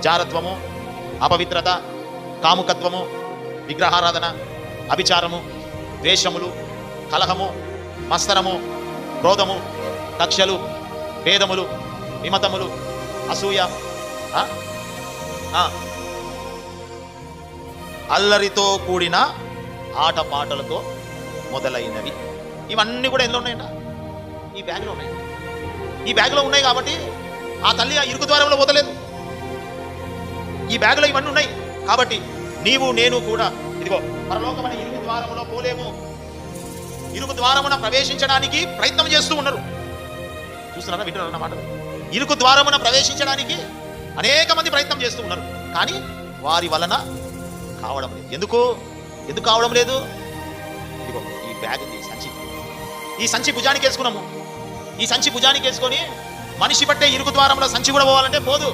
జారత్వము, అపవిత్రత, కాముకత్వము, విగ్రహారాధన, అభిచారము, ద్వేషములు, కలహము, మత్సరము, క్రోధము, కక్షలు, భేదములు, విమతములు, అసూయ, అల్లరితో కూడిన ఆటపాటలతో మొదలైనవి. ఇవన్నీ కూడా ఎందులో ఉన్నాయంట? ఈ బ్యాగ్లో ఉన్నాయి. ఈ బ్యాగ్లో ఉన్నాయి కాబట్టి ఆ తల్లి ఆ ఇరుకు ద్వారంలో వదలేదు. ఈ బ్యాగ్లో ఇవన్నీ ఉన్నాయి కాబట్టి నీవు నేను కూడా ఇదిగో పరలోకమైన ఇరుకు ద్వారములో పోలేము. ఇరుకు ద్వారమున ప్రవేశించడానికి ప్రయత్నం చేస్తూ ఉన్నారు. చూస్తున్నారా, వింటున్నారన్న మాట? ఇరుకు ద్వారమున ప్రవేశించడానికి అనేక మంది ప్రయత్నం చేస్తూ ఉన్నారు, కానీ వారి వలన కావడం లేదు. ఎందుకు కావడం లేదు? ఇదిగో ఈ బ్యాగ్, ఈ సంచి భుజానికి వేసుకున్నాము. ఈ సంచి భుజానికి వేసుకొని మనిషి పట్టే ఇరుకు ద్వారంలో సంచి కూడా పోవాలంటే పోదు.